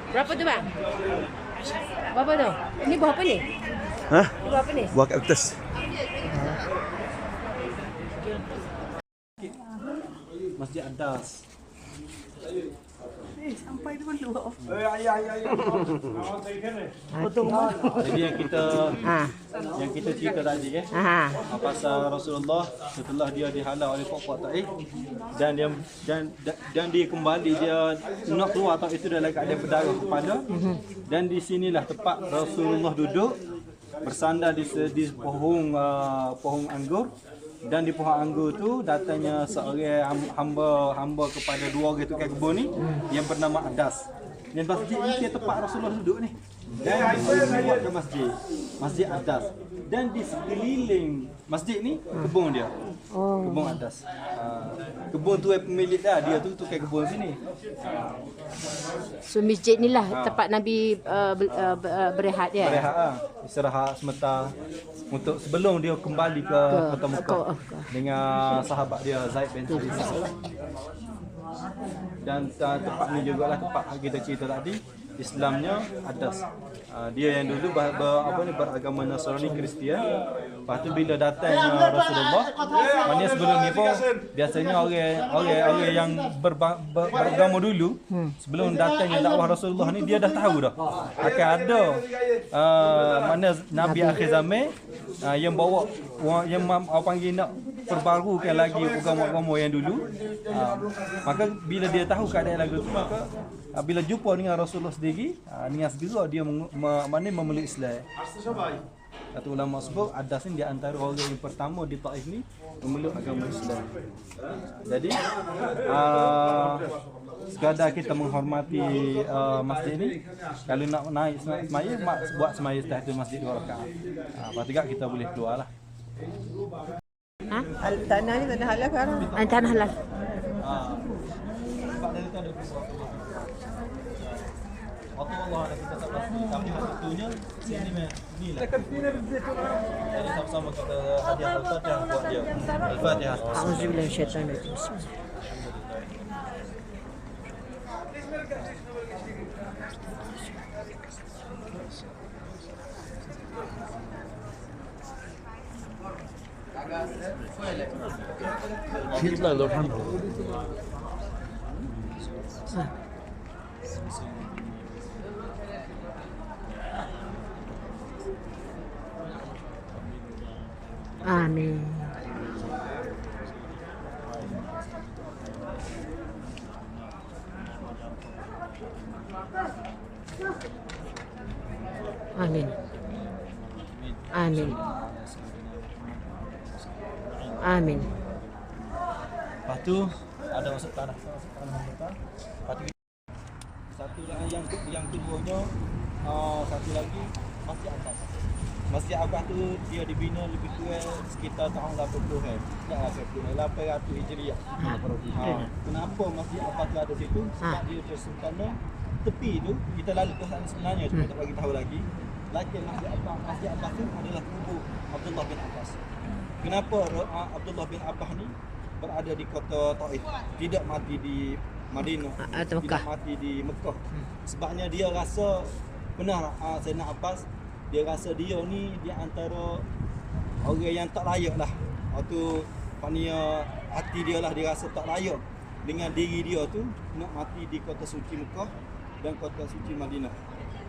Berapa tu bang? Berapa tu? Ini buah apa ni? Hah? Ini buah apa ni? Buah kaktus. Masjid Adas. Sampai tu dulu. Jadi yang kita cerita tadi pasal Rasulullah setelah dia dihalau oleh Puak Taif dan dia kembali, dia nak keluar Taif itu dalam keadaan berdarah kepala, dan di sinilah tempat Rasulullah duduk bersandar di pohon anggur. Dan di pohon anggur tu datangnya seorang hamba kepada dua orang tukang kebun ni yang bernama Adas. Dan masjid ni tempat Rasulullah duduk ni. Dan dibuatkan masjid Adas. Dan di sekeliling masjid ni kebun dia. Kebun Adas. Kebun tu pemilik dia tu tukang kebun sini. So masjid ni lah tempat Nabi berehat ya. Berehat istirahat sementara untuk sebelum dia kembali ke kota Mekah dengan sahabat dia Zaid bin Harithah. Dan tempat ni jugalah tempat kita cerita tadi, Islamnya Adas. Dia yang dulu beragama Nasrani Kristian. Lepas tu bila datang Rasulullah, maknanya sebelum ni pun biasanya orang yang beragama dulu sebelum datangnya dakwah Rasulullah ni, dia dah tahu dah akan ada mana Nabi akhir zaman yang bawa yang panggil nak perbarukan lagi agama-agama yang dulu. Maka bila dia tahu keadaan lagu tu, maka bila jumpa dengan Rasulullah sendiri, dengan segera dia memeluk Islam. Kata ulama sebut Adas ni di antara orang yang pertama di Taif ni memeluk agama Islam. Jadi sekadar kita menghormati masjid ni, kalau nak naik semaya, buat semaya tahiyat masjid 2 rakaat. Lepas tu kita boleh keluar lah. Tanah ni tanah halal kan? Tanah halal. Sebab dari tu ada Allah kita tak pasti, tapi waktunya sini ni lah. Jadi sama-sama kita hadiah Al-Fatihah buat dia. Al-Fatihah. Auzubillahi minasyaitanir rajim. يطلع له الحمد Amin. Amin. Amin. Amin. Lepas tu ada masuk tanah Mekah. Lepas tu satu yang keduanya, satu lagi Masjid Abbas. Masjid Abbas tu dia dibina lebih kurang sekitar tahun 80-an. Tak 800 Hijriah. Kenapa Masjid Abbas tu ada situ? Sebab dia bersempena tepi tu kita lalu ke sana sebenarnya, cuma tak bagi tahu lagi. Lakin Masjid Abbas tu adalah kubur Abdullah bin Abbas. Kenapa Abdullah bin Abbas ni berada di kota Taif, tidak mati di Madinah, tidak mati di Mekah? Sebabnya dia rasa, benar Sayyidina Abbas, dia rasa dia ni di antara orang yang tak layak lah. Waktu maknanya hati dia lah, dia rasa tak layak dengan diri dia tu nak mati di kota suci Mekah dan kota suci Madinah.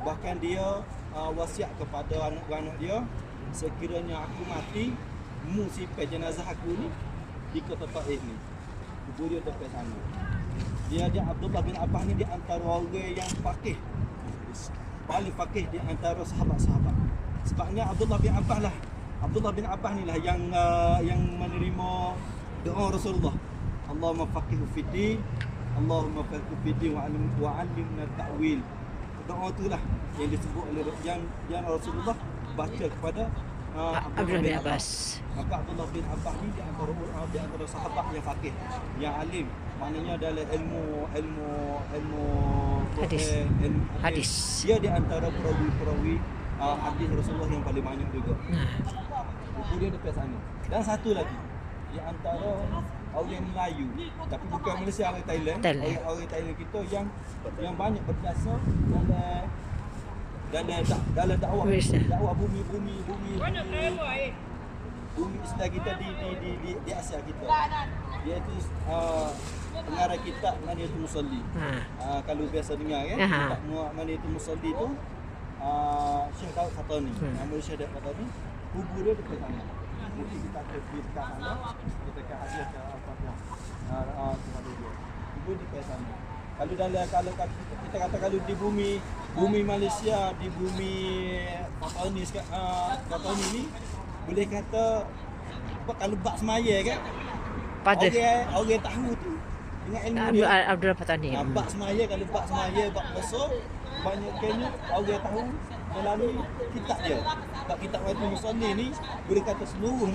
Bahkan dia wasiat kepada anak-anak dia, sekiranya aku mati, mu simpan jenazah aku ni di kota Taif ni, kubur dia tepi sana. Dia Abdullah bin Abbas ni di antara orang yang fakih, paling fakih di antara sahabat-sahabat. Sebabnya Abdullah bin Abbas ni lah yang menerima doa Rasulullah, Allahumma faqihu fiddin, Allahumma faqihu fiddin wa 'allimna ta'wil. Doa itulah yang disebut oleh yang Rasulullah baca kepada Abdullah bin Abbas. Maka Abdullah bin Abbas ni di antara sahabat yang faqih, yang alim. Maknanya dalam ilmu Hadis. ilmu Hadis. Dia di antara perawi-perawi hadis Rasulullah yang paling banyak juga. Buku dia dekat sana. Dan satu lagi, di antara orang Melayu, tapi bukan Malaysia, orang Thailand. Orang Thailand kita yang banyak berjasa dalam dakwah bumi Islam kita di Asia kita. Dia itu pengarang kitab Maniatul Musalli. Kalau biasa dengar kan, kitab Maniatul Musalli tu Syekh Daud Fatani. Nama Syekh Daud Fatani, kubur dia dekat sana. Mungkin kita pergi dekat sana, kita akan hadiah ke apa-apa. Kepada dia. Kubur dekat sana. Kalau kita kata kalau di bumi Malaysia, di bumi Fatani ni boleh kata kalau bab semaya kan. Orang tahu tu dengan ilmu dia. Abdullah Fatani. Bab semaya, kalau bab semaya, bab puasa, banyaknya orang tahu melalui kitab dia. Sebab kitab Maniatul Musalli ni boleh kata seluruh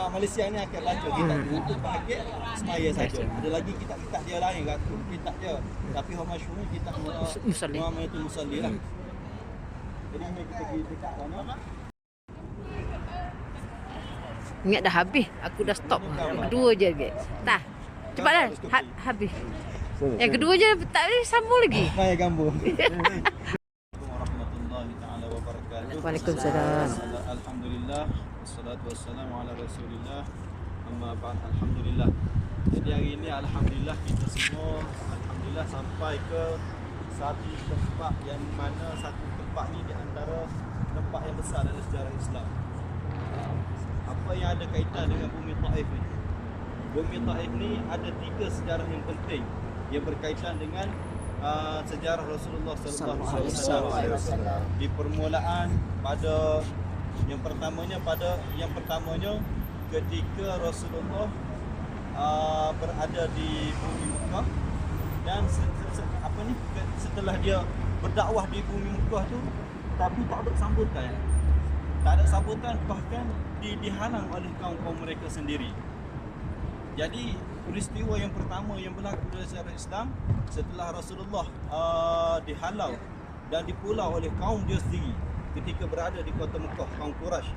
Malaysia ni akan baca kitab tu untuk bahagian semaya saja. Ada lagi kitab-kitab dia lain kat kitab dia. Tapi yang masyhur ni kitab Maniatul Musalli lah. Jadi ni kita pergi dekat sana. Ingat dah habis. Aku dah stop. Yang kedua je guys. Dah. Cepatlah. Habis. Yang kedua je tak boleh sambung lagi. Saya gambung. Warahmatullahi taala wabarakatuh. Waalaikumsalam. Alhamdulillah wassalatu wassalamu ala Rasulillah. Amma ba'd. Alhamdulillah. Jadi hari ini alhamdulillah kita semua alhamdulillah sampai ke satu tempat yang mana satu tempat ni di antara tempat yang besar dalam sejarah Islam. Apa yang ada kaitan dengan bumi Taif ni? Bumi Taif ni ada 3 sejarah yang penting yang berkaitan dengan sejarah Rasulullah sallallahu alaihi wasallam. Di permulaan pada yang pertamanya ketika Rasulullah berada di bumi Mekah, dan setelah dia berdakwah di bumi Mekah tu tapi tak ada sambutan. Bahkan dihalang oleh kaum mereka sendiri. Jadi peristiwa yang pertama yang berlaku dalam sejarah Islam setelah Rasulullah dihalau dan dipulau oleh kaum dia sendiri ketika berada di kota Mekah, kaum Quraisy.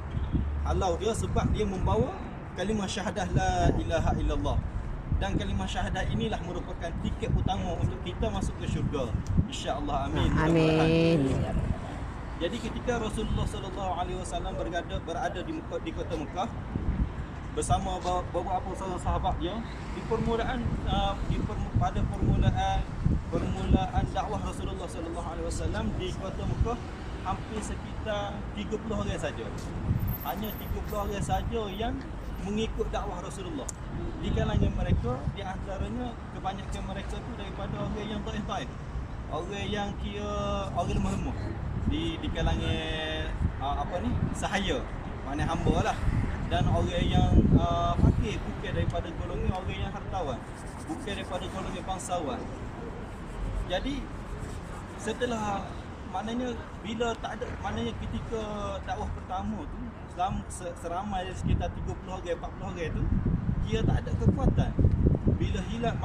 Halau dia sebab dia membawa kalimah syahadah la ilaha illallah. Dan kalimah syahadah inilah merupakan tiket utama untuk kita masuk ke syurga. Insya-Allah, amin. Amin. Jadi ketika Rasulullah sallallahu alaihi wasallam berada di kota Mekah bersama beberapa sahabat dia, di permulaan dakwah Rasulullah sallallahu alaihi wasallam di kota Mekah hampir sekitar 30 orang saja. Hanya 30 orang saja yang mengikut dakwah Rasulullah. Di kalangan mereka, di antaranya kebanyakan mereka tu daripada orang yang Taif. Orang yang kira orang lemah-lemah. Di kalangan sahaya, maknanya hamba lah. Dan orang yang fakir, bukan daripada golongan orang yang hartawan, bukan daripada golongan bangsawan. Jadi setelah ketika dakwah pertama tu seramai sekitar 30 orang 40 orang tu dia tak ada kekuatan. Bila hilang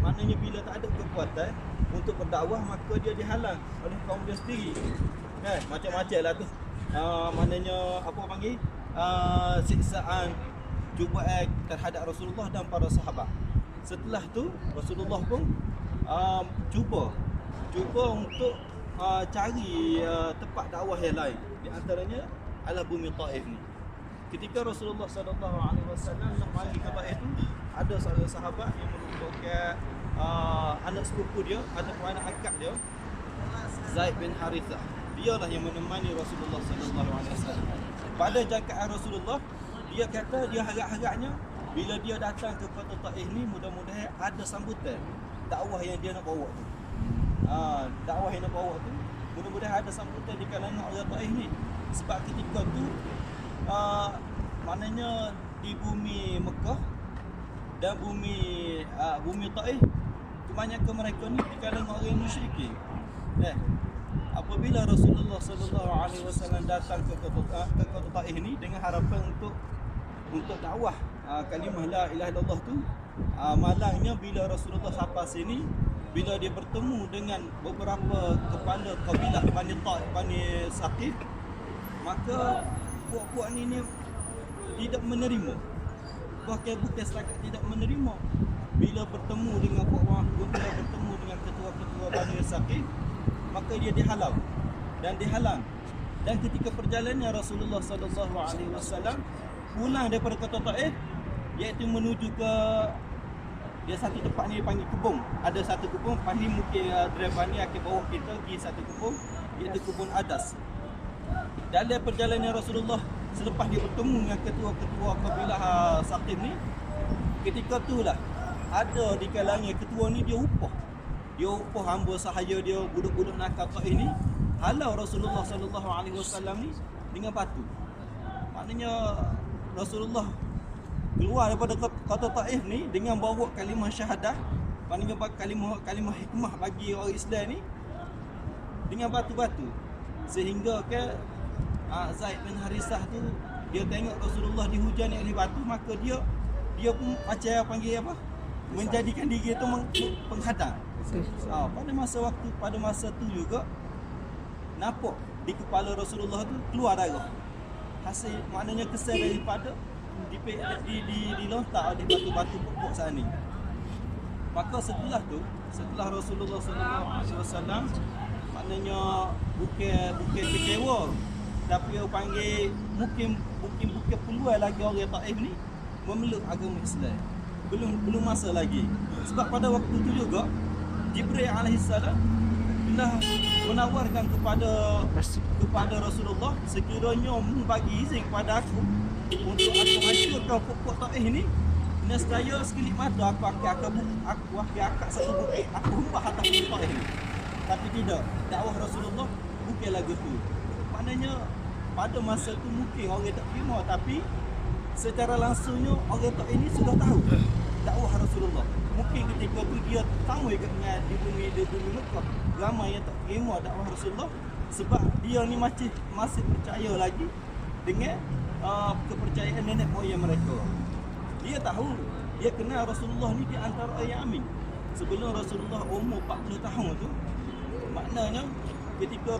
maknanya bila tak ada kekuatan untuk berdakwah, maka dia dihalang oleh kaum dia sendiri. Macam-macam lah tu. Maknanya siksaan, cubaan terhadap Rasulullah dan para sahabat. Setelah tu Rasulullah pun cuba untuk cari tempat dakwah yang lain. Di antaranya adalah bumi Taif ni. Ketika Rasulullah sallallahu alaihi wasallam nak pergi ke Taif tu, ada seorang sahabat yang merupakan anak sepupu dia ataupun anak akak dia, Zaid bin Harithah. Dialah yang menemani Rasulullah sallallahu alaihi wasallam. Pada jangkaan Rasulullah, dia kata dia harap-harapnya bila dia datang ke kota Taif ni, mudah-mudahan ada sambutan dakwah yang dia nak bawa tu. Dakwah yang nak bawa tu mudah-mudahan ada sambutan di kalangan orang Taif ni. Sebab ketika tu maknanya di bumi Mekah dan bumi Taif, kebanyakan mereka ni di kalangan orang musyrikin. apabila Rasulullah sallallahu alaihi wasallam datang ke kota Taif ini dengan harapan untuk dakwah kalimah la ilaha illallah tu, malangnya bila Rasulullah sampai sini, bila dia bertemu dengan beberapa kepala kabilah Bani Taif, Bani Saqif, maka puak-puak ni tidak menerima. Bahkan bukan setakat tidak menerima, bila bertemu dengan bila bertemu dengan ketua-ketua Bani Saqif, maka dia dihalau dan dihalang. Dan ketika perjalanan Rasulullah sallallahu alaihi wasallam pulang daripada kota Taif, iaitu menuju ke dia satu tempat ni panggil kebun. Ada satu kebun, paling mungkin driver ni akan bawa kita pergi satu kebun, iaitu kebun Adas. Dalam perjalanan Rasulullah selepas dia bertemu dengan ketua-ketua kabilah Saqif ni, ketika itulah ada di kalangan ketua ni dia upah hamba sahaya dia, budak-budak nakal Taif ni halau Rasulullah sallallahu alaihi wasallam ni dengan batu. Maknanya Rasulullah keluar daripada kota Taif ni dengan bawa kalimah syahadah, maknanya kalimah hikmah bagi orang Islam ni dengan batu-batu, sehingga ke Zaid bin Harisah tu dia tengok Rasulullah dihujani oleh batu, maka dia pun macam panggil apa, menjadikan diri tu penghadang. Pada masa tu juga nampak di kepala Rasulullah tu keluar darah. Hasil maknanya kesan daripada dilontar oleh batu-batu pokok sana ni. Maka setelah Rasulullah sallallahu alaihi wasallam, maknanya bukan kecewa, tapi dia panggil mungkin peluang lagi orang Taif ni memeluk agama Islam. Belum masa lagi. Sebab pada waktu tu juga Jibril alaihissalam telah menawarkan kepada Rasulullah, sekiranya bagi izin kepada aku untuk aku hancurkan pokok Taif ni, nescaya sekelip mata aku akan angkat satu bukit, aku hembah atas pokok Taif ni. Tapi tidak, dakwah Rasulullah bukan lagu tu. Maknanya pada masa tu mungkin orang tak terima, tapi secara langsungnya orang Taif ini sudah tahu dakwah Rasulullah. Mungkin ketika tu dia tahu dengan di bumi Mekah ramai yang tak terima dakwah Rasulullah, sebab dia ni masih percaya lagi dengan kepercayaan nenek moyang mereka. Dia tahu, dia kenal Rasulullah ni di antara orang yang amin. Sebelum Rasulullah umur 40 tahun tu, maknanya ketika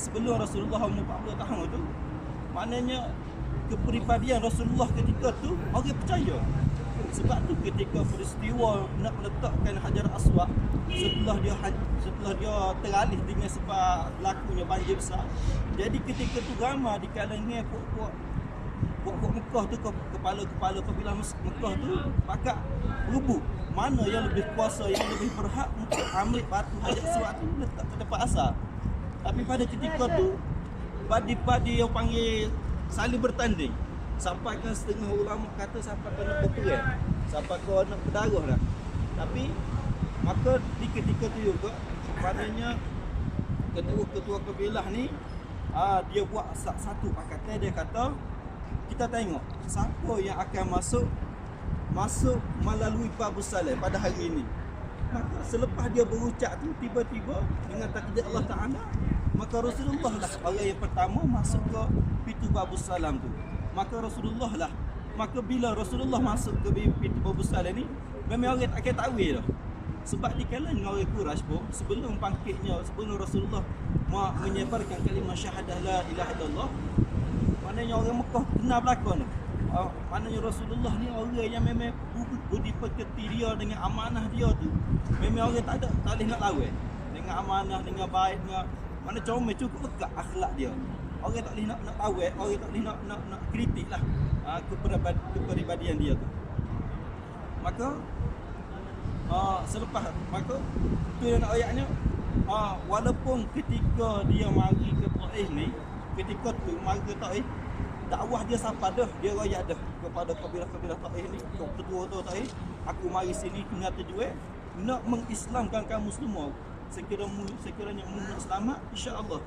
sebelum Rasulullah umur 40 tahun tu, maknanya kepribadian Rasulullah ketika tu orang percaya. Sebab tu ketika peristiwa nak meletakkan Hajar Aswad, setelah dia teralih dengan sebab berlakunya banjir besar, jadi ketika tu ramai di kalangan pokok Mekah tu, kepala-kepala kabilah Mekah tu pakat rebut mana yang lebih kuasa, yang lebih berhak untuk ambil batu Hajar Aswad tu letak ke tempat asal. Tapi pada ketika tu padi-padi yang panggil saling bertanding, sampai kan setengah ulama kata sampai kena berperang, sampai kau nak berdarah dah. Tapi maka di ketika tu juga padanya ketua kabilah ni dia buat satu pakatan. Dia kata, kita tengok siapa yang akan masuk melalui Babus Salam pada hari ini. Maka selepas dia berucap tu, tiba-tiba dengan takdir Allah Ta'ala, maka Rasulullah lah orang yang pertama masuk ke pintu Babus Salam tu. Maka bila Rasulullah masuk ke pintu Babus Salam ni, memang orang tak akan takwil dah. Sebab di kalangan orang Quraisy pun sebelum Rasulullah menyebarkan kalimah syahadah la ilaha illallah, maknanya orang Mekah kenal belakang tu. Maknanya Rasulullah ni orang yang memang budi pekerti dia dengan amanah dia tu, memang orang tak boleh nak lawan dengan amanah, dengan baik, dengan mana comel, cukup lekat akhlak dia. Orang tak boleh nak lawan, orang tak boleh nak kritik lah kepribadian dia tu. Maka selepas tu yang nak ayatnya, walaupun ketika dia mari ke Taif ni, ketika tu mari ke Taif, dakwah dia sampai dah, dia royak dah kepada kabilah-kabilah Taif ni, ketua tu Taif, aku mari sini dengan tujuan nak mengislamkan kamu semua. Sekiranya mu nak selamat, insya-Allah.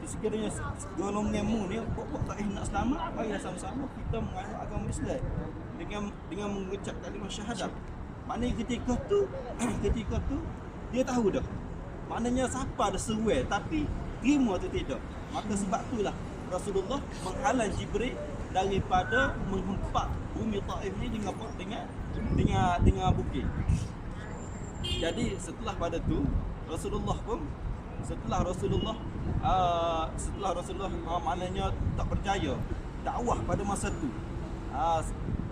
Sekiranya golongan mu ni buat Taif nak selamat, marilah sama-sama kita menganut agama Islam dengan mengucap kalimah syahadah. Maknanya ketika tu dia tahu dah Maknanya siapa ada seruai tapi terima tu tidak. Maka sebab itulah Rasulullah menghalang Jibril daripada menghempak bumi Taif ni dengan bukit. Jadi setelah pada tu Rasulullah pun setelah Rasulullah maknanya tak percaya dakwah pada masa tu.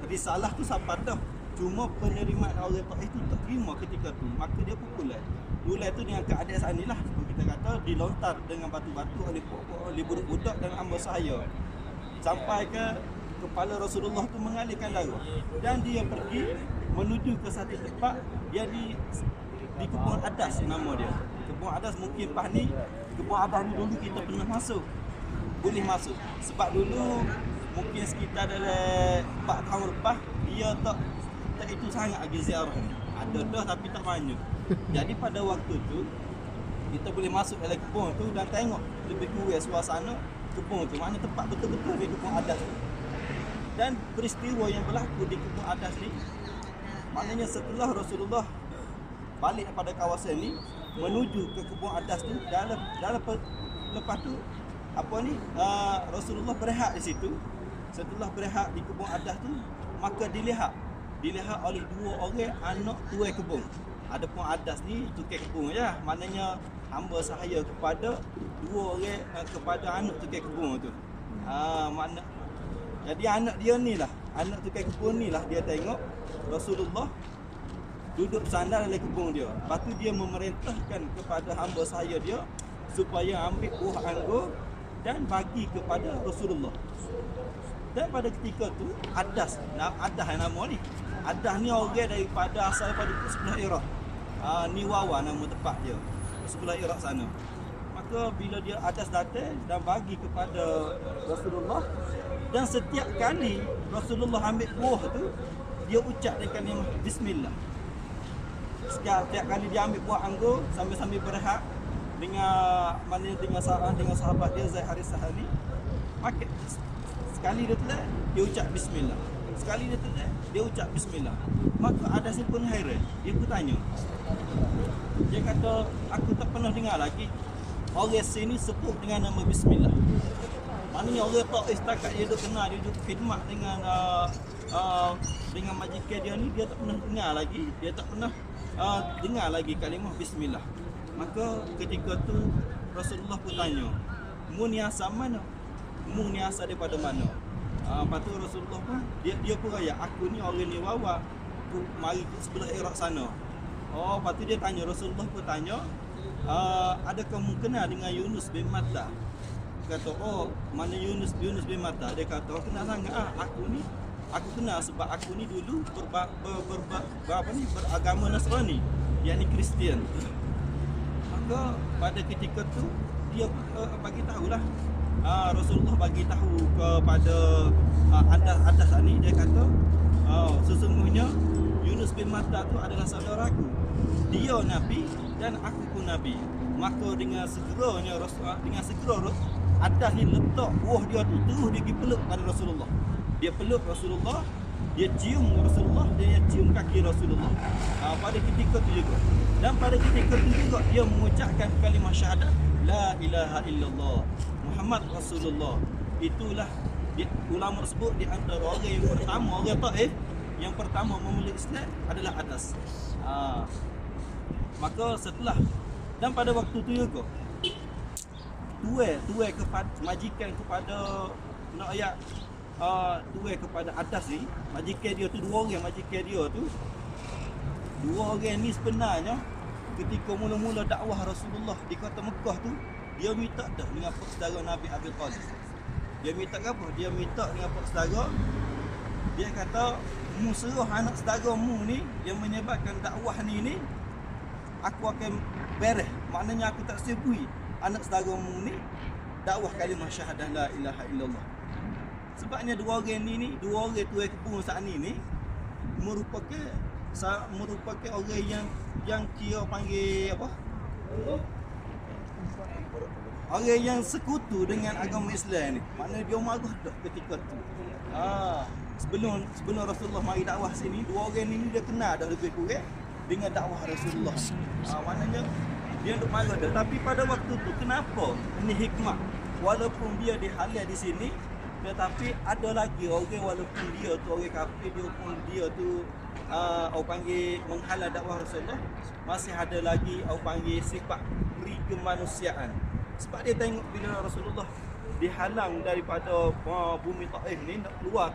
Risalah tu sampai dah. Cuma penerimaan orang Taif itu tak terima ketika tu. Maka dia pukulai. Mulai tu dengan keadaan inilah kita kata dilontar dengan batu-batu oleh budak-budak dan hamba sahaya. Sampai ke kepala Rasulullah tu mengalirkan darah. Dan dia pergi menuju ke satu tempat dia di Kebun Adas nama dia. Kebun Adas mungkin pas ni Kebun Adas ni dulu kita pernah masuk. Boleh masuk. Sebab dulu mungkin sekitar dalam 4 tahun lepas dia tak itu sangat lagi ziarah ni. Ada dah tapi tak banyak. Jadi pada waktu tu kita boleh masuk dalam kebun tu dan tengok lebih kurang suasana kebun tu. Mana tempat betul-betul di Kebun Adas tu. Dan peristiwa yang berlaku di Kebun Adas ni maknanya setelah Rasulullah balik pada kawasan ni menuju ke Kebun Adas tu dalam lepas tu Rasulullah berehat di situ. Setelah berehat di Kebun Adas tu maka dilihat oleh 2 orang anak tuai kebun. Adapun Adas ni tukang kebun je. Maknanya hamba sahaya kepada 2 orang kepada anak tukang kebun tu. Jadi anak dia ni lah, anak tukang kebun ni lah dia tengok Rasulullah duduk bersandar dalam kebun dia. Lepas tu dia memerintahkan kepada hamba sahaya dia supaya ambil buah anggur dan bagi kepada Rasulullah. Dan pada ketika tu Adas nama ni. Adas ni orang daripada asal daripada sebelah Iraq. Niwawa nama tempat dia. Sebelah Iraq sana. Maka bila dia Adas datang dan bagi kepada Rasulullah dan setiap kali Rasulullah ambil buah tu dia ucap dengan kalimah bismillah. Setiap kali dia ambil buah anggur sambil berehat dengan sahabat dia Zaid Harisah ni, maka sekali dia telah dia ucap bismillah. Sekali dia telah dia ucap bismillah. Maka Adas pun hairan. Dia pun tanya. Dia kata aku tak pernah dengar lagi orang sini sebut dengan nama bismillah. Maknanya orang tak setakat dia duk kenal, dia duk khidmat dengan majikan dia ni, dia tak pernah dengar lagi, dia tak pernah dengar lagi kalimah bismillah. Maka ketika tu Rasulullah pun tanya, mu ni asal mana? Mu ni asal daripada mana? Lepas tu Rasulullah pun dia pun raya, aku ni orang ni wawa, aku mari ke sebelah Iraq sana. Lepas tu dia tanya, Rasulullah pun tanya, adakah mu kenal dengan Yunus bin Matta? Kata, mana Yunus bin Matta? Dia kata, kenal sangat aku kenal sebab aku ni dulu beragama Nasrani, yakni Kristian. Maka pada ketika tu dia bagi tahulah, Rasulullah bagi tahu kepada Adas ni, dia kata sesungguhnya Yunus bin Matta tu adalah saudaraku. Dia nabi dan aku pun nabi. Maka dengan segera Adas ni letak buah dia tu terus dia pergi peluk pada Rasulullah. Dia peluk Rasulullah, dia cium Rasulullah, dia cium kaki Rasulullah. Pada ketika tu juga. Dan pada ketika tu juga dia mengucapkan kalimah syahadat la ilaha illallah Muhammad Rasulullah. Itulah ulama sebut di antara orang yang pertama, orang Taif yang pertama memeluk Islam adalah Adas. Maka setelah dan pada waktu tu juga tuai kepada majikan kepada nak ayat tuai kepada Adas ni, majikan dia tu 2 orang, majikan dia tu 2 orang ni sebenarnya ketika mula-mula dakwah Rasulullah di kota Mekah tu, dia minta dah dengan pak saudara Nabi Abi Talib. Dia minta apa? Dia minta dengan pak saudara. Dia kata, mu suruh anak saudara mu ni yang menyebarkan dakwah ni aku akan beres. Maknanya aku tak sebui anak saudara mu ni dakwah kalimah syahadah la ilaha illallah. Sebabnya 2 orang ni 2 orang tuai kebun saat ni merupakan orang yang kira panggil apa? Orang yang sekutu dengan agama Islam ni. Maknanya dia marah dah ketika tu. Sebelum Rasulullah mari dakwah sini, 2 orang ni dia kenal dah lebih kurang dengan dakwah Rasulullah. Maknanya Dia duk marah dah. Tapi pada waktu tu kenapa? Ini hikmah. Walaupun dia dihalal di sini, tetapi ada lagi orang walaupun dia tu orang kafir, dia pun dia tu orang panggil menghalang dakwah Rasulullah, masih ada lagi orang panggil sifat beri kemanusiaan. Sebab dia tengok bila Rasulullah dihalang daripada bumi Taif ni nak keluar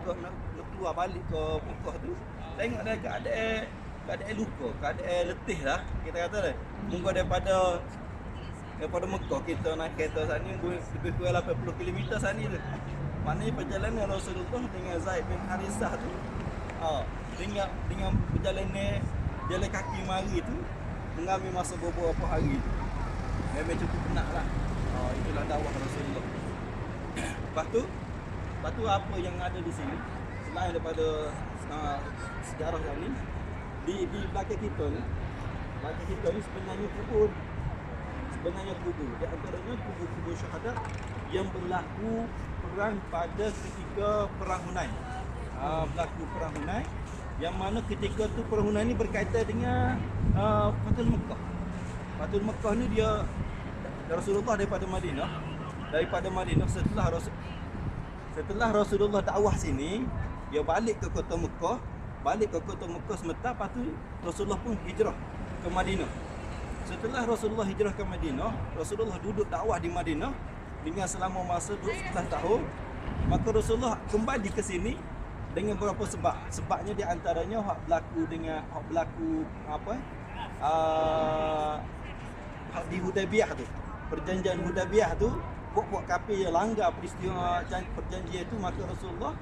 balik ke Mekah tu, tengok dia keadaan luka, keadaan letih lah kita kata dah. Mungkin daripada Mekah kita naik kereta sana ni lebih kurang 80 km sana tu. Maknanya perjalanan Rasulullah dengan Zaid bin Harisah tu dengan perjalanan jalan kaki mari tu mengambil masa beberapa hari tu. Memang cukup penat lah. Itulah dakwah Rasulullah. Lepas tu apa yang ada di sini selain daripada sejarah yang ni, di belakang kita ni sebenarnya kubur. Di antaranya kubur syahadat yang berlaku perang pada ketika perang Hunain. Berlaku perang Hunain, yang mana ketika tu perang Hunain ni berkaitan dengan Fathul Mekah. Fathul Mekah ni dia Rasulullah daripada Madinah setelah Rasulullah dakwah sini, dia balik ke kota Mekah sementara. Lepas tu Rasulullah pun hijrah ke Madinah. Setelah Rasulullah hijrah ke Madinah, Rasulullah duduk dakwah di Madinah dengan selama masa 11 tahun. Maka Rasulullah kembali ke sini dengan beberapa sebab. Sebabnya di antaranya hak berlaku di Hudaybiyah tu. Perjanjian Hudaybiyah tu, puak-puak kafir yang langgar peristiwa perjanjian itu, maka Rasulullah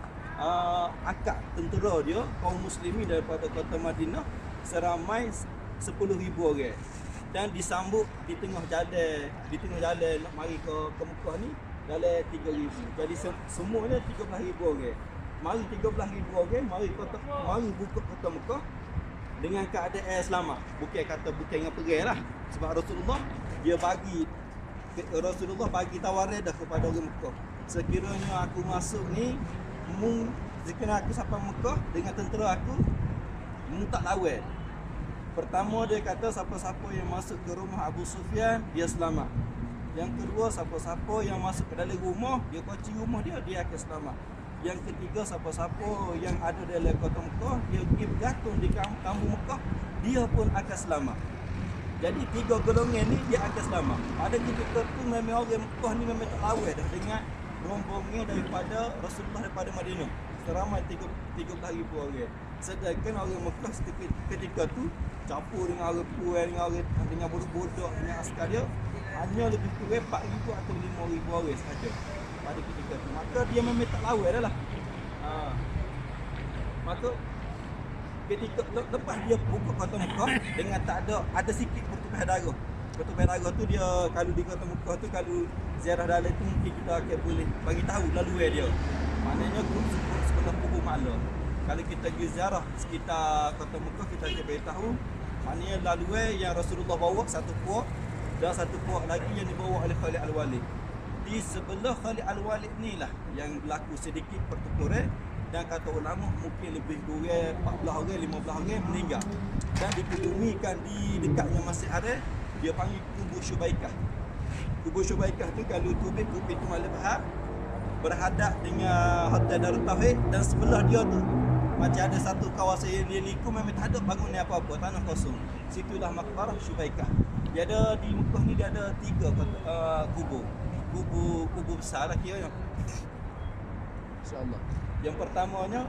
angkat tentera dia kaum muslimin daripada kota Madinah seramai 10,000 orang, dan disambut di tengah jalan nak mari ke Mekah ni dalam 3,000. Jadi semuanya 13,000 orang. Mari 13,000 orang mari buka kota Mekah dengan keadaan selamat. Bukan dengan perang lah. Sebab Rasulullah bagi tawaran dah kepada orang Mekah. Sekiranya aku masuk ni, sekiranya aku sampai Mekah dengan tentera aku, tak lawan. Pertama dia kata siapa-siapa yang masuk ke rumah Abu Sufyan, dia selamat. Yang kedua, siapa-siapa yang masuk ke dalam rumah, dia kunci rumah dia akan selamat. Yang ketiga, siapa-siapa yang ada dalam kota Mekah, dia pergi bergantung di kampung Mekah, dia pun akan selamat. Jadi 3 golongan ni dia akan selamat. Pada ketika tu memang orang Mekah ni memang tak lawan dah dengan rombongan daripada Rasulullah daripada Madinah. Seramai 13,000 orang. Sedangkan orang Mekah ketika tu campur dengan orang Puan, dengan budak-budak, dengan askar dia, hanya lebih kurang 4,000 atau 5,000 orang sahaja pada ketika tu. Maka dia memang tak lawan dah lah. Maka ketika lepas dia buka kota Mekah dengan tak ada sikit pertumpahan darah. Pertumpahan darah tu dia kalau di kota Mekah tu, kalau ziarah dalam tu mungkin kita akan boleh bagi tahu laluan dia. Maknanya sebelum pukul malam. Kalau kita pergi ziarah sekitar kota Mekah, kita akan beritahu maknanya laluan yang Rasulullah bawa satu puak, dan satu puak lagi yang dibawa oleh Khalid Al-Walid. Di sebelah Khalid Al-Walid ni lah yang berlaku sedikit pertukuran, dan kata ulama mungkin lebih kurang 14 orang, 15 orang meninggal. Dan dikebumikan di dekatnya Masjid Haram, dia panggil Kubur Syubaikah. Kubur Syubaikah tu kalau kubur tu Malam Bahar berhadap dengan Hotel Darut Tauhid, dan sebelah dia tu macam ada satu kawasan yang dia liku, memang tak ada bangunan apa-apa, tanah kosong. Situlah Maqbarah Syubaikah. Dia ada di Mekah ni, dia ada 3 kubur besar lah kiranya. InsyaAllah. Yang pertamanya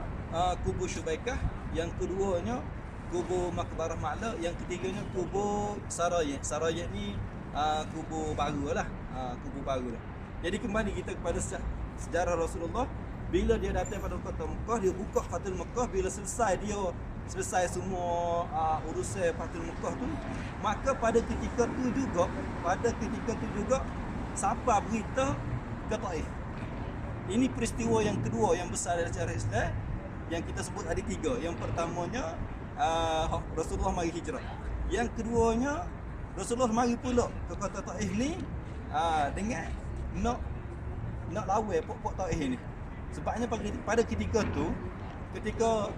kubur Syubaikah, yang keduanya kubur Maqbarah Ma'la, yang ketiganya kubur Sarayat. Sarayat ni kubur baru lah, kubur baru lah. Jadi kembali kita kepada sejarah Rasulullah. Bila dia datang pada kota Mekah, dia buka Fathul Mekah. Bila selesai semua urusan Fathul Mekah tu, maka pada ketika tu juga sampai berita ke Taif. Ini peristiwa yang kedua yang besar dalam sejarah Islam, yang kita sebut ada 3. Yang pertamanya Rasulullah mari hijrah. Yang keduanya Rasulullah mari pula ke kota Taif ni dengan nak lawan puak Taif ni. Sebabnya pada ketika tu, ketika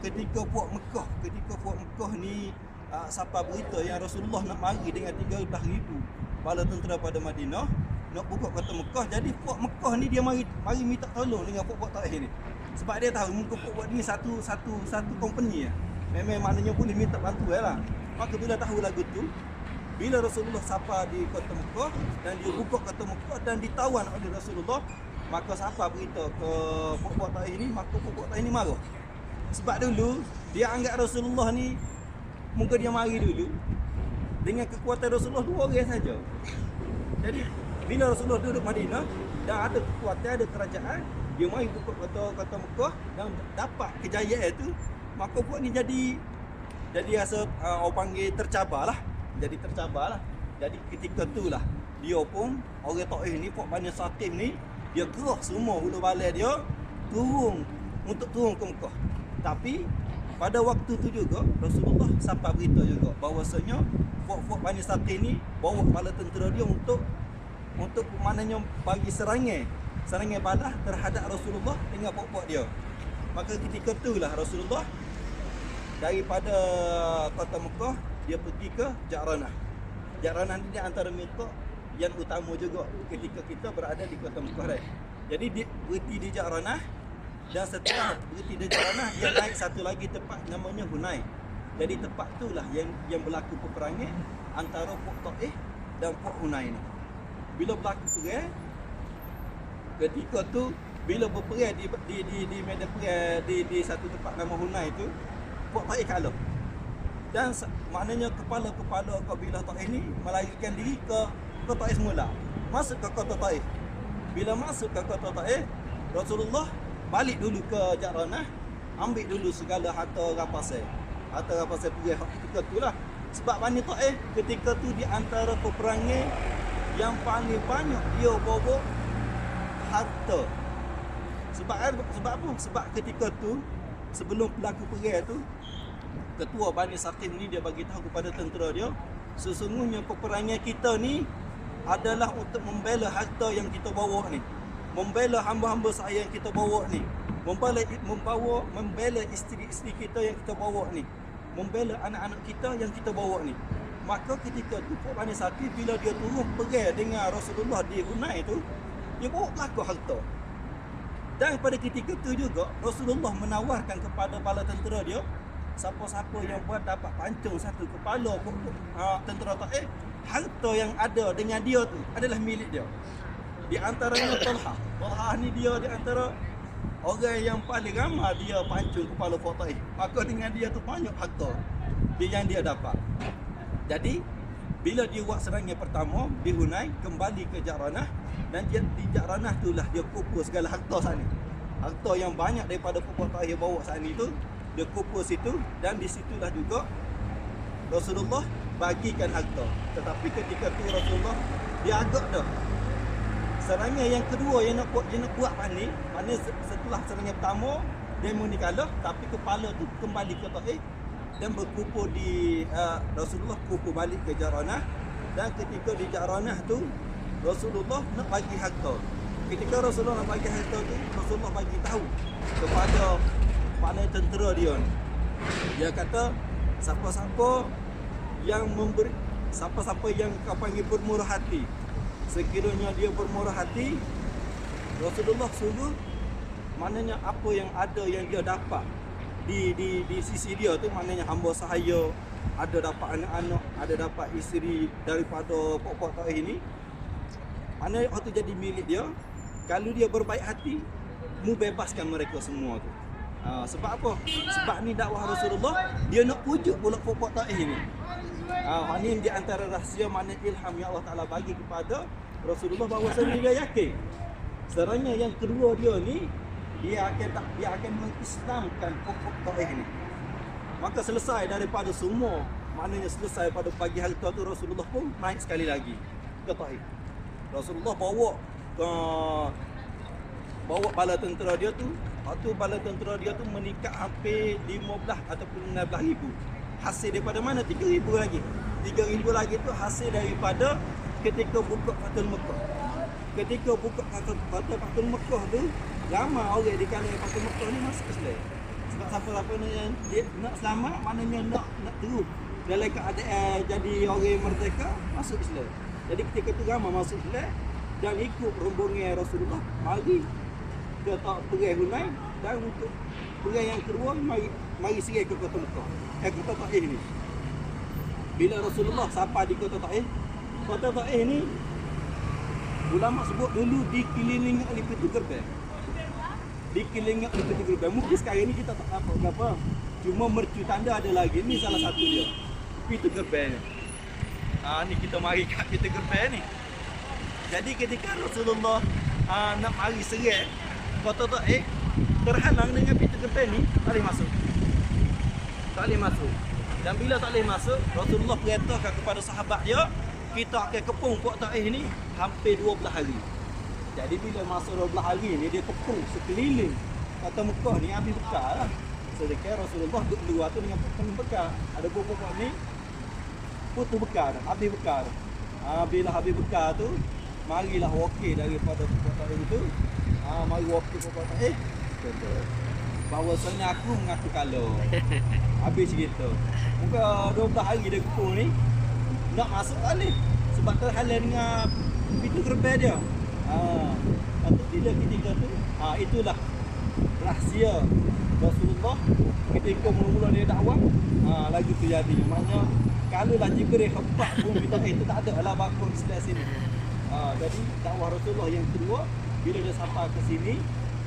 puak Mekah ni sampai berita yang Rasulullah nak mari dengan 13,000 bala tentera pada Madinah nak buka kota Mekah. Jadi puak Mekah ni dia mari minta tolong dengan puak Taif ni. Sebab dia tahu muka puak ni satu company lah. Memang maknanya boleh minta bantuan lah. Maka bila tahu lagu tu, bila Rasulullah sapa di kota Mekah dan dia buka kota Mekah dan ditawan oleh Rasulullah, maka siapa beritahu ke puak Taif ni, maka puak Taif ni marah. Sebab dulu dia anggap Rasulullah ni muka dia mari dulu dengan kekuatan Rasulullah 2 orang saja. Jadi bila Rasulullah duduk Madinah dan ada kekuatan, ada kerajaan, dia mari buka kota Mekah dan dapat kejayaan itu, maka puak ni jadi rasa orang panggil tercabarlah. Jadi tercabarlah. Jadi ketika itulah dia pun orang Taif ni, puak Bani Saqif ni, dia kerah semua hulu balai dia turun ke Mekah. Tapi pada waktu tu juga Rasulullah sampai beritahu juga bahawasanya puak Bani Saqif ni bawa bala tentera dia untuk maknanya bagi serangan balas terhadap Rasulullah dengan puak-puak dia. Maka ketika itulah Rasulullah daripada kota Mekah dia pergi ke Ja'ranah. Ja'ranah ni dia antara miqat yang utama juga ketika kita berada di kota Mekah dah. Jadi dia berhenti di Ja'ranah dan setelah berhenti di Ja'ranah dia naik satu lagi tempat namanya Hunain. Jadi tempat itulah yang berlaku peperangan antara puak Taif dan puak Hunain ni. Bila berlaku perang, ketika tu bila berperang di medan perang di satu tempat nama Hunain tu, puak Taif kalah. Dan maknanya kepala-kepala kabilah Taif ni melarikan diri ke Taif semula. Masuk ke kota Taif. Bila masuk ke kota Taif, Rasulullah balik dulu ke Ja'ranah, ambil dulu segala harta rampasan. Harta rampasan perang ketika itulah. Sebab Bani Taif ketika tu di antara peperangan yang paling banyak dia bawa harta. Sebab apa? Sebab ketika tu sebelum berlaku perang tu, ketua Bani Saqif ni dia bagi tahu kepada tentera dia, sesungguhnya peperangan kita ni adalah untuk membela harta yang kita bawa ni, membela hamba-hamba saya yang kita bawa ni, membela isteri-isteri kita yang kita bawa ni, membela anak-anak kita yang kita bawa ni. Maka ketika tu puak Bani Saqif bila dia turun perang dengan Rasulullah di Hunain tu, dia bawa belakang harta. Dan pada ketika tu juga Rasulullah menawarkan kepada bala tentera dia, siapa-siapa yang buat dapat pancung satu kepala tentera Taif, harta yang ada dengan dia tu adalah milik dia. Di antaranya Talha. Talha ni dia di antara orang yang paling ramai dia pancung kepala puak Taif. Maka dengan dia tu banyak harta yang dia dapat. Jadi bila dia buat serangan pertama di Hunain, kembali ke Ja'ranah, dan di Ja'ranah itulah dia kumpul segala harta sana. Harta yang banyak daripada puak Taif bawa sana itu dia kumpul situ, dan di situlah juga Rasulullah bagikan harta. Tetapi ketika tu Rasulullah dia agak dah. Serangan yang kedua yang nak buat Bani, maknanya setelah serangan pertama demo ni kalah, tapi kepala tu kembali ke Taif dan berkumpul di Rasulullah kumpul balik ke Ja'ranah. Dan ketika di Ja'ranah tu Rasulullah nak bagi harta. Ketika Rasulullah nak bagi harta tu, Rasulullah bagi tahu kepada mana tentera dia ni. Dia kata siapa-siapa yang memberi, siapa-siapa yang kau panggil bermurah hati, sekiranya dia bermurah hati, Rasulullah suruh maknanya apa yang ada yang dia dapat di sisi dia tu, maknanya hamba sahaya, ada dapat anak-anak, ada dapat isteri daripada puak-puak Taif ini, maknanya itu jadi milik dia. Kalau dia berbaik hati, mu bebaskan mereka semua tu. Sebab apa? Sebab ni dakwah Rasulullah, dia nak pujuk pula puak-puak Taif ni. Ini di antara rahsia makna ilham yang Allah Ta'ala bagi kepada Rasulullah, bahawa dia yakin serangan yang kedua dia ni dia akan mengislamkan puak-puak Taif ni. Maka selesai daripada semua, maknanya selesai pada pagi hari tu Rasulullah pun naik sekali lagi ke Taif. Rasulullah bawa bala tentera dia tu. Waktu bala tentera dia tu meningkat hampir 15 ataupun 16 ribu. Hasil daripada mana? 3,000 lagi. 3,000 lagi tu hasil daripada ketika buka Fathul Mekah. Ketika buka Fathul Mekah tu, ramai orang di kalangan Fathul Mekah ni masuk Islam. Sebab siapa-siapa yang dia nak selamat, maknanya nak terus dalam keadaan jadi orang merdeka, masuk Islam. Jadi ketika itu ramai masuk Islam dan ikut rombongan Rasulullah, mari ke perang Hunain, dan untuk perang yang kedua mari serang ke kota Mekah. Kota Taif ni. Bila Rasulullah sampai di kota Taif ni ulama sebut dulu dikelilingi oleh pintu gerbang. Dikelilingi oleh pintu gerbang. Mungkin sekarang ni kita tak apa apa. Cuma mercu tanda ada lagi. Ni salah satu dia. Pintu gerbang. Ni kita mari kat pintu gerbang ni. Jadi ketika Rasulullah nak mari serang kota Taif, terhalang dengan pintu gerbang ni, tak boleh masuk. Tak boleh masuk. Dan bila tak boleh masuk, Rasulullah perintahkan kepada sahabat dia, kita akan kepung kota Taif ni hampir 12 hari. Jadi bila masa 12 hari ni dia kepung sekeliling kota Mekah ni habis bekal lah. Sedekah Rasulullah duduk luar tu dengan penuh bekal. Ada buku-buku ni putus bekal dah, habis bekal. Bila habis bekal tu, marilah wakil daripada kota Taif itu. Mari wakil kota Taif. Bahawasanya aku mengaku kalau habis cerita. Muka 12 hari dia kepung ni nak masuk tak boleh sebab terhalang dengan pintu gerbang dia. Atau bila ketika tu, itulah rahsia Rasulullah ketika mula-mula dia dakwah, lagi terjadi. Maknanya kalau lah Jibril hebat pun kita itu tak ada lah bakul Islam sini. Jadi dakwah Rasulullah yang kedua bila dia sampai ke sini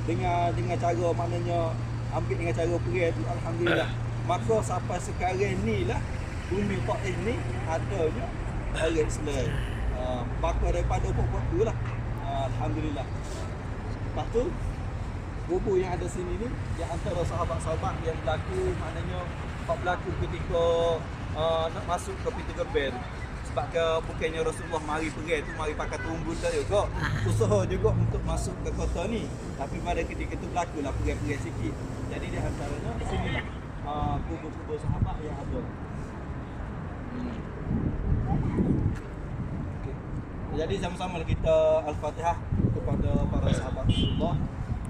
dengan cara maknanya ambil dengan cara perang tu, alhamdulillah. Maka sampai sekarang ni lah bumi Taif ni adanya orang Islam. Maka daripada pokok tu lah, alhamdulillah. Lepas tu bubu yang ada sini ni yang antara sahabat-sahabat yang berlaku, maknanya berlaku ketika nak masuk ke pintu gerbang. Sebab ke bukannya Rasulullah mari perang tu mari pakai tumbul tak juga. Usaha juga untuk masuk ke kota ni. Tapi pada ketika tu berlakulah perang-perang sikit. Jadi di antaranya sinilah kubur-kubur sahabat yang ada. Okay. Jadi sama-sama kita Al-Fatihah kepada para sahabat Rasulullah.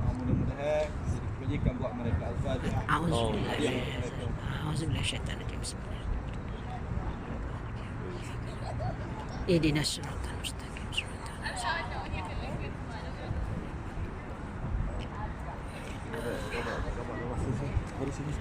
Mudah-mudahan diberikan buat mereka Al-Fatihah. Auzubillahi minasyaitanir rajim. Ihdinas siratal mustaqim. Harus ini.